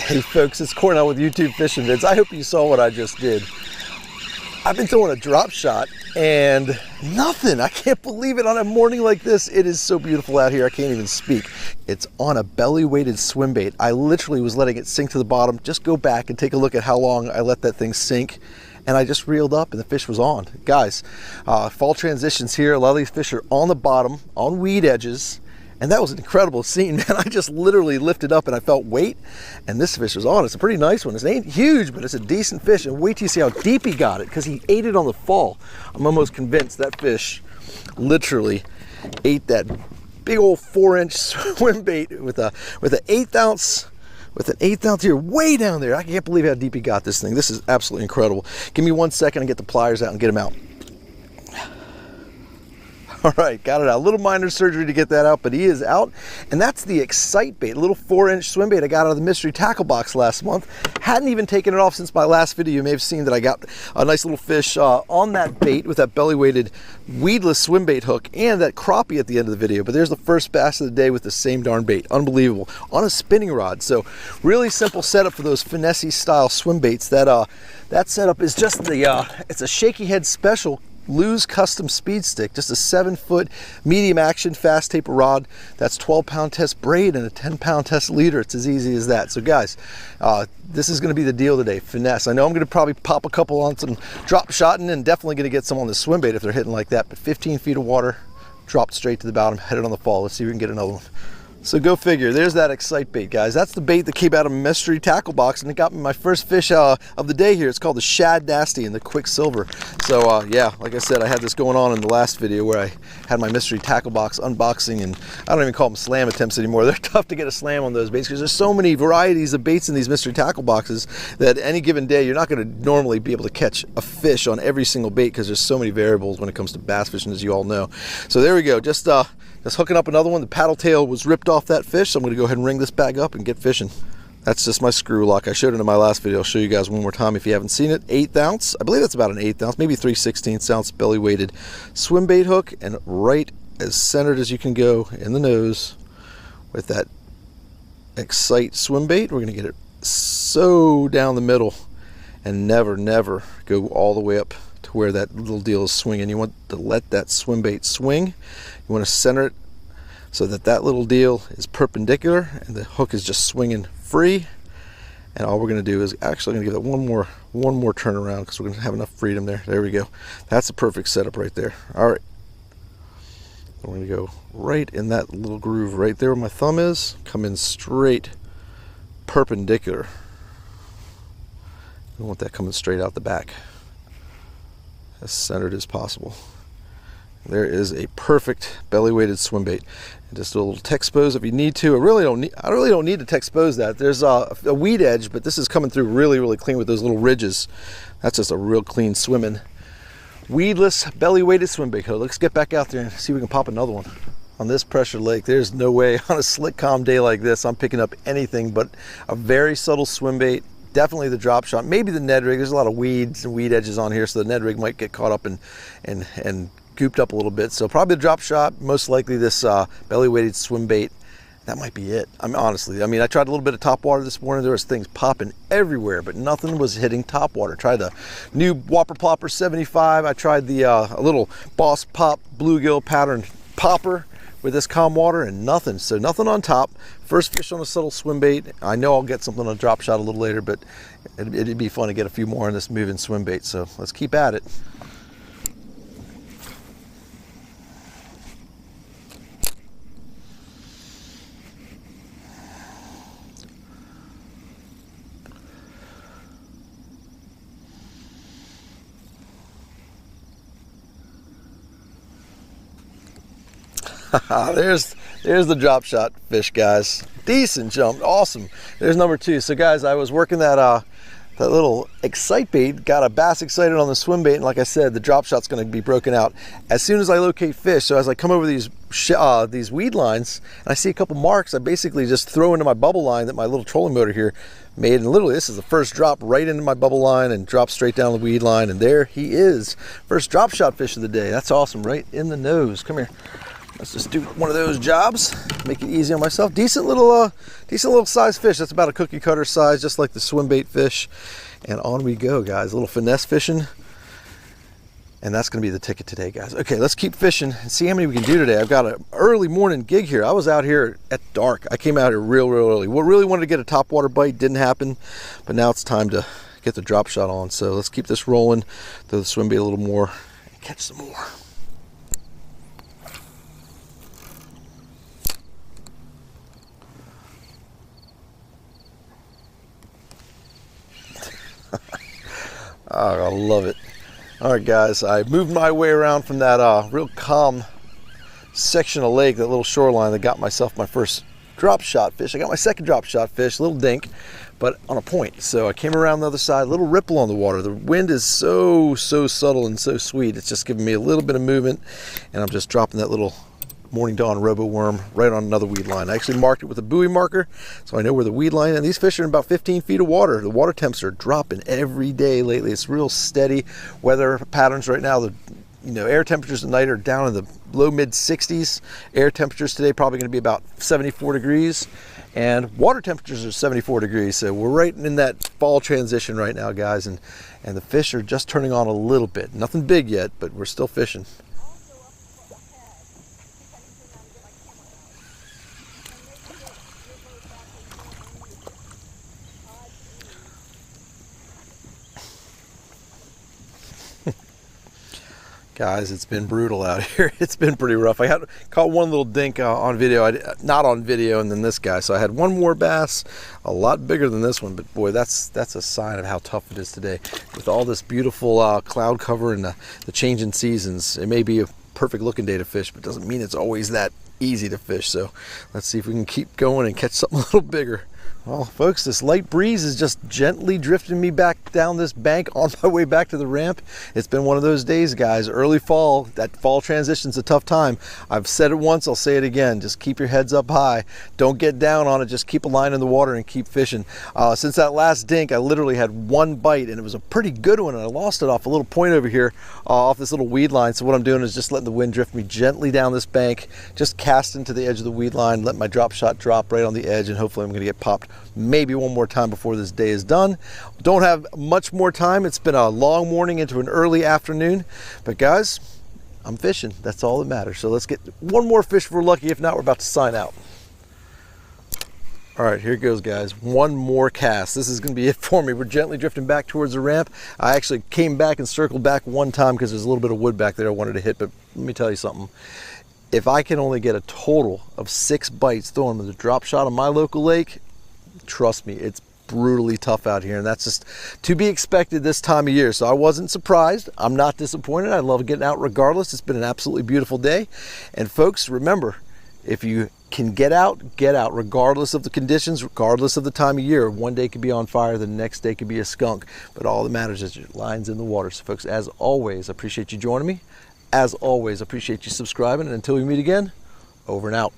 Hey folks, it's Cornell with YouTube Fishing Vids. I hope you saw what I just did. I've been throwing a drop shot and nothing. I can't believe it on a morning like this. It is so beautiful out here, I can't even speak. It's on a belly weighted swim bait. I literally was letting it sink to the bottom. Just go back and take a look at how long I let that thing sink. And I just reeled up and the fish was on. Guys, fall transitions here. A lot of these fish are on the bottom, on weed edges. And that was an incredible scene, man. I just literally lifted up and I felt weight, and this fish was on. It's a pretty nice one. It ain't huge, but it's a decent fish. And wait till you see how deep he got it, because he ate it on the fall. I'm almost convinced that fish literally ate that big old 4-inch swim bait with an 1/8 ounce. With an 1/8 ounce here, way down there. I can't believe how deep he got this thing. This is absolutely incredible. Give me 1 second and get the pliers out and get him out. All right, got it out. A little minor surgery to get that out, but he is out. And that's the Excite bait, a little 4-inch swim bait I got out of the mystery tackle box last month. Hadn't even taken it off since my last video. You may have seen that I got a nice little fish on that bait with that belly weighted weedless swim bait hook and that crappie at the end of the video. But there's the first bass of the day with the same darn bait. Unbelievable. On a spinning rod. So really simple setup for those finesse style swim baits. That setup is just it's a shaky head special Lew's custom speed stick, just a 7-foot medium action fast taper rod. That's 12-pound test braid and a 10-pound test leader. It's as easy as that. So guys, this is going to be the deal today. Finesse. I know I'm going to probably pop a couple on some drop shotting and definitely going to get some on the swim bait if they're hitting like that. But 15 feet of water, dropped straight to the bottom, headed on the fall. Let's see if we can get another one. So go figure, there's that Excite bait, guys. That's the bait that came out of a mystery tackle box and it got me my first fish of the day here. It's called the Shad Nasty and the Quicksilver. So yeah, like I said, I had this going on in the last video where I had my mystery tackle box unboxing, and I don't even call them slam attempts anymore. They're tough to get a slam on those baits because there's so many varieties of baits in these mystery tackle boxes that any given day you're not going to normally be able to catch a fish on every single bait because there's so many variables when it comes to bass fishing, as you all know. So there we go, just hooking up another one. The paddle tail was ripped off that fish, so I'm going to go ahead and ring this bag up and get fishing. That's just my screw lock. I showed it in my last video. I'll show you guys one more time if you haven't seen it. 1/8 ounce. I believe that's about an 1/8 ounce, maybe 3/16 ounce belly weighted swim bait hook, and right as centered as you can go in the nose with that Excite swim bait. We're going to get it so down the middle and never go all the way up to where that little deal is swinging. You want to let that swim bait swing. You want to center it so that that little deal is perpendicular and the hook is just swinging free. And all we're going to do is actually going to give it one more turn around because we're going to have enough freedom there. There we go. That's a perfect setup right there. All right. We're going to go right in that little groove right there where my thumb is. Come in straight perpendicular. We want that coming straight out the back, as centered as possible. There is a perfect belly weighted swim bait. And just a little Texpose if you need to. I really don't need to Texpose that. There's a weed edge, but this is coming through really clean with those little ridges. That's just a real clean swimming weedless belly weighted swim bait. Let's get back out there and see if we can pop another one. On this pressure lake, there's no way on a slick calm day like this I'm picking up anything but a very subtle swim bait. Definitely the drop shot, maybe the Ned rig. There's a lot of weeds and weed edges on here, so the Ned rig might get caught up and gooped up a little bit. So probably the drop shot, most likely this belly weighted swim bait. That might be it. I mean, honestly, I tried a little bit of top water this morning. There was things popping everywhere, but nothing was hitting top water. Tried the new Whopper Plopper 75. I tried the a little Boss Pop bluegill pattern popper with this calm water, and nothing. So nothing on top. First fish on a subtle swim bait. I know I'll get something on a drop shot a little later, but it'd be fun to get a few more on this moving swim bait. So let's keep at it. There's the drop shot fish, guys. Decent jump, awesome. There's number 2. So guys, I was working that little Excite bait, got a bass excited on the swim bait, and like I said, the drop shot's going to be broken out as soon as I locate fish. So as I come over these weed lines and I see a couple marks, I basically just throw into my bubble line that my little trolling motor here made, and literally this is the first drop right into my bubble line and drop straight down the weed line, and there he is. First drop shot fish of the day. That's awesome, right in the nose. Come here. Let's just do one of those jobs, make it easy on myself. Decent little size fish. That's about a cookie cutter size, just like the swim bait fish. And on we go, guys. A little finesse fishing. And that's gonna be the ticket today, guys. Okay, let's keep fishing and see how many we can do today. I've got an early morning gig here. I was out here at dark. I came out here real early. We really wanted to get a topwater bite, didn't happen, but now it's time to get the drop shot on. So let's keep this rolling, throw the swim bait a little more, and catch some more. Oh, I love it. All right, guys, I moved my way around from that real calm section of lake, that little shoreline, that got myself my first drop shot fish. I got my second drop shot fish, a little dink, but on a point. So I came around the other side, a little ripple on the water. The wind is so subtle and so sweet. It's just giving me a little bit of movement, and I'm just dropping that little Morning Dawn Robo Worm right on another weed line. I actually marked it with a buoy marker, so I know where the weed line is. And these fish are in about 15 feet of water. The water temps are dropping every day lately. It's real steady weather patterns right now. The air temperatures at night are down in the low mid 60s. Air temperatures today probably going to be about 74 degrees, and water temperatures are 74 degrees. So we're right in that fall transition right now, guys, and the fish are just turning on a little bit. Nothing big yet, but we're still fishing. Guys, it's been brutal out here. It's been pretty rough. I caught one little dink on video, not on video, and then this guy. So I had one more bass, a lot bigger than this one, but boy, that's a sign of how tough it is today. With all this beautiful cloud cover and the change in seasons, it may be a perfect looking day to fish, but doesn't mean it's always that easy to fish. So let's see if we can keep going and catch something a little bigger. Well, folks, this light breeze is just gently drifting me back down this bank on my way back to the ramp. It's been one of those days, guys. Early fall, that fall transition's a tough time. I've said it once, I'll say it again. Just keep your heads up high. Don't get down on it. Just keep a line in the water and keep fishing. Since that last dink, I literally had one bite, and it was a pretty good one, and I lost it off a little point over here, off this little weed line. So what I'm doing is just letting the wind drift me gently down this bank, just casting to the edge of the weed line, let my drop shot drop right on the edge, and hopefully I'm going to get popped maybe one more time before this day is done. Don't have much more time. It's been a long morning into an early afternoon, but guys, I'm fishing. That's all that matters. So let's get one more fish if we're lucky. If not, we're about to sign out. All right, here it goes, guys. One more cast. This is going to be it for me. We're gently drifting back towards the ramp. I actually came back and circled back one time because there's a little bit of wood back there I wanted to hit, but let me tell you something. If I can only get a total of 6 bites throwing with a drop shot on my local lake, trust me, it's brutally tough out here, and that's just to be expected this time of year. So I wasn't surprised. I'm not disappointed. I love getting out regardless. It's been an absolutely beautiful day. And folks, remember, if you can get out regardless of the conditions, regardless of the time of year. One day could be on fire, the next day could be a skunk, but all that matters is your line's in the water. So folks, as always, I appreciate you joining me. As always, I appreciate you subscribing, and until we meet again, over and out.